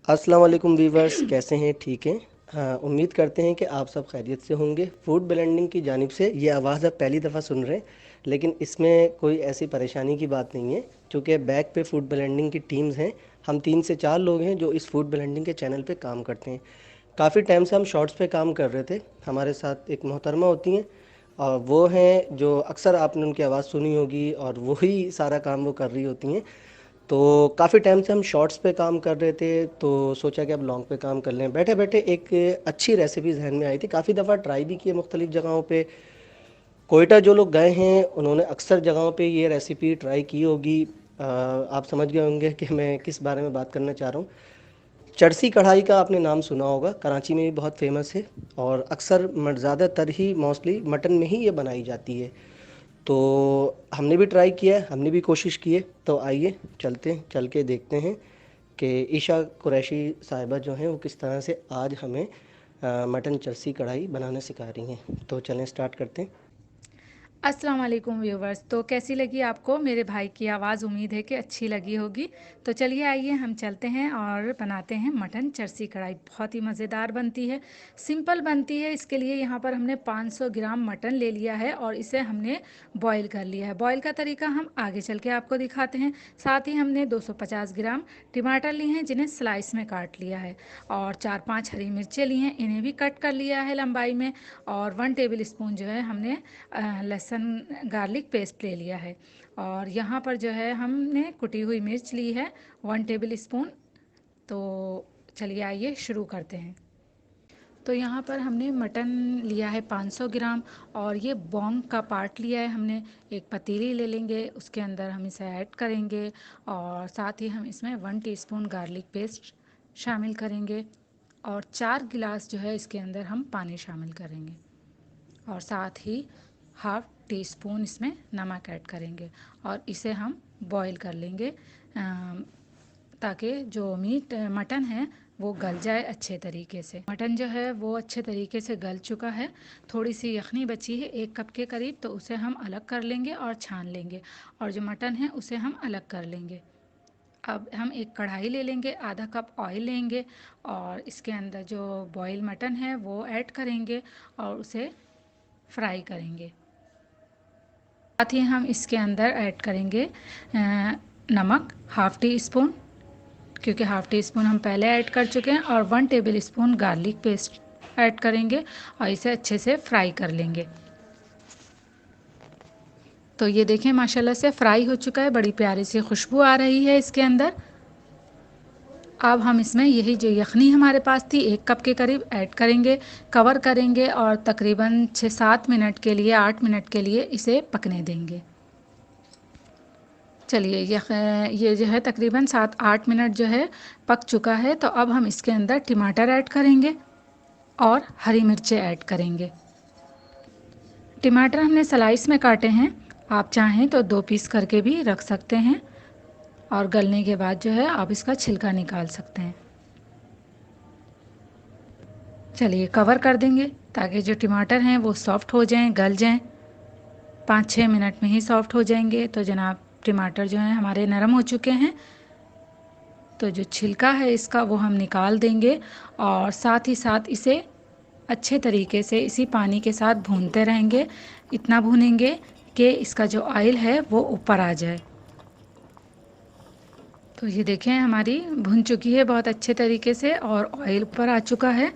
अस्सलाम वालेकुम वीवर्स, कैसे हैं? ठीक हैं? उम्मीद करते हैं कि आप सब खैरियत से होंगे। फूड ब्लेंडिंग की जानिब से ये आवाज़ आप पहली दफ़ा सुन रहे हैं, लेकिन इसमें कोई ऐसी परेशानी की बात नहीं है, क्योंकि बैक पे फूड ब्लेंडिंग की टीम्स हैं। हम 3 से 4 लोग हैं जो इस फूड ब्लेंडिंग के चैनल पे काम करते हैं। काफ़ी टाइम से हम शॉर्ट्स पे काम कर रहे थे। हमारे साथ एक मोहतरमा होती हैं, और वो हैं जो अक्सर आपने उनकी आवाज़ सुनी होगी, और वही सारा काम वो कर रही होती हैं। तो काफ़ी टाइम से हम शॉर्ट्स पे काम कर रहे थे, तो सोचा कि अब लॉन्ग पे काम कर लें। बैठे बैठे एक अच्छी रेसिपी जहन में आई थी। काफ़ी दफ़ा ट्राई भी किए मुख्तलिफ़ जगहों पे। कोयटा जो लोग गए हैं उन्होंने अक्सर जगहों पे ये रेसिपी ट्राई की होगी। आप समझ गए होंगे कि मैं किस बारे में बात करना चाह रहा हूँ। चरसी कढ़ाई का आपने नाम सुना होगा, कराची में भी बहुत फेमस है, और अक्सर ज़्यादातर ही मोस्टली मटन में ही ये बनाई जाती है। तो हमने भी ट्राई किया है, हमने भी कोशिश की है। तो आइए चलते हैं, चल के देखते हैं कि ईशा कुरैशी साहिबा जो हैं वो किस तरह से आज हमें मटन चरसी कढ़ाई बनाना सिखा रही हैं। तो चलें स्टार्ट करते हैं। अस्सलाम वालेकुम व्यूवर्स। तो कैसी लगी आपको मेरे भाई की आवाज़? उम्मीद है कि अच्छी लगी होगी। तो चलिए आइए हम चलते हैं और बनाते हैं मटन चरसी कढ़ाई। बहुत ही मज़ेदार बनती है, सिंपल बनती है। इसके लिए यहाँ पर हमने 500 ग्राम मटन ले लिया है और इसे हमने बॉईल कर लिया है। बॉईल का तरीका हम आगे चल के आपको दिखाते हैं। साथ ही हमने 250 ग्राम टमाटर लिए हैं जिन्हें स्लाइस में काट लिया है, और 4-5 हरी मिर्चें ली हैं, इन्हें भी कट कर लिया है लंबाई में, और 1 टेबल स्पून जो है हमने लहसुन गार्लिक पेस्ट ले लिया है। और यहाँ पर जो है हमने कुटी हुई मिर्च ली है 1 टेबल स्पून। तो चलिए आइए शुरू करते हैं। तो यहाँ पर हमने मटन लिया है 500 ग्राम, और ये बोंग का पार्ट लिया है हमने। एक पतीली ले लेंगे, उसके अंदर हम इसे ऐड करेंगे, और साथ ही हम इसमें 1 टीस्पून गार्लिक पेस्ट शामिल करेंगे, और 4 गिलास जो है इसके अंदर हम पानी शामिल करेंगे, और साथ ही हाफ़ टी स्पून इसमें नमक ऐड करेंगे, और इसे हम बॉईल कर लेंगे ताकि जो मटन है वो गल जाए अच्छे तरीके से। मटन जो है वो अच्छे तरीके से गल चुका है। थोड़ी सी यखनी बची है 1 कप के करीब, तो उसे हम अलग कर लेंगे और छान लेंगे, और जो मटन है उसे हम अलग कर लेंगे। अब हम एक कढ़ाई ले लेंगे, आधा कप ऑयल लेंगे, और इसके अंदर जो बॉयल मटन है वो ऐड करेंगे और उसे फ्राई करेंगे। साथ ही हम इसके अंदर ऐड करेंगे नमक हाफ़ टी स्पून, क्योंकि हाफ़ टी स्पून हम पहले ऐड कर चुके हैं, और 1 table spoon garlic paste add करेंगे और इसे अच्छे से फ्राई कर लेंगे। तो ये देखें माशाल्लाह से फ्राई हो चुका है, बड़ी प्यारी सी खुशबू आ रही है इसके अंदर। अब हम इसमें यही जो यखनी हमारे पास थी 1 कप के करीब ऐड करेंगे, कवर करेंगे, और तकरीबन 6-7 मिनट के लिए 8 मिनट के लिए इसे पकने देंगे। चलिए ये जो है तकरीबन 7-8 मिनट जो है पक चुका है। तो अब हम इसके अंदर टमाटर ऐड करेंगे और हरी मिर्चें ऐड करेंगे। टमाटर हमने स्लाइस में काटे हैं, आप चाहें तो 2 पीस करके भी रख सकते हैं, और गलने के बाद जो है आप इसका छिलका निकाल सकते हैं। चलिए कवर कर देंगे ताकि जो टमाटर हैं वो सॉफ़्ट हो जाएं, गल जाएं। 5-6 मिनट में ही सॉफ़्ट हो जाएंगे। तो जनाब टमाटर जो हैं हमारे नरम हो चुके हैं। तो जो छिलका है इसका वो हम निकाल देंगे, और साथ ही साथ इसे अच्छे तरीके से इसी पानी के साथ भूनते रहेंगे। इतना भूनेंगे कि इसका जो ऑयल है वो ऊपर आ जाए। तो ये देखें हमारी भुन चुकी है बहुत अच्छे तरीके से, और ऑयल ऊपर आ चुका है।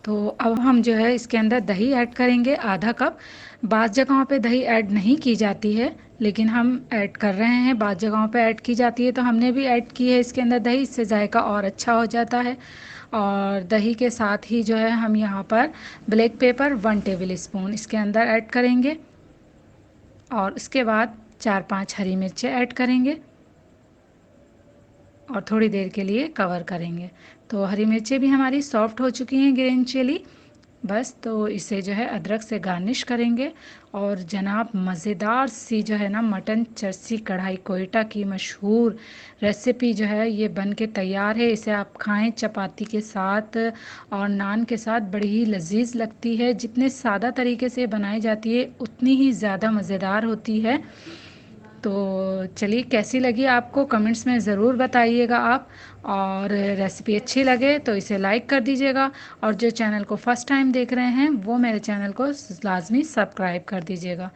तो अब हम जो है इसके अंदर दही ऐड करेंगे आधा कप। बाज़ जगहों पे दही ऐड नहीं की जाती है, लेकिन हम ऐड कर रहे हैं। बाज़ जगहों पे ऐड की जाती है, तो हमने भी ऐड की है इसके अंदर दही। इससे जायका और अच्छा हो जाता है। और दही के साथ ही जो है हम यहाँ पर ब्लैक पेपर 1 टेबल स्पून इसके अंदर ऐड करेंगे, और उसके बाद 4-5 हरी मिर्चें ऐड करेंगे, और थोड़ी देर के लिए कवर करेंगे। तो हरी मिर्चें भी हमारी सॉफ़्ट हो चुकी हैं ग्रीन चिली। बस तो इसे जो है अदरक से गार्निश करेंगे, और जनाब मज़ेदार सी जो है ना मटन चरसी कढ़ाई कोयटा की मशहूर रेसिपी जो है ये बन के तैयार है। इसे आप खाएं चपाती के साथ और नान के साथ, बड़ी ही लजीज लगती है। जितने सादा तरीके से बनाई जाती है उतनी ही ज़्यादा मज़ेदार होती है। तो चलिए, कैसी लगी आपको कमेंट्स में ज़रूर बताइएगा आप। और रेसिपी अच्छी लगे तो इसे लाइक कर दीजिएगा, और जो चैनल को फर्स्ट टाइम देख रहे हैं वो मेरे चैनल को लाजमी सब्सक्राइब कर दीजिएगा।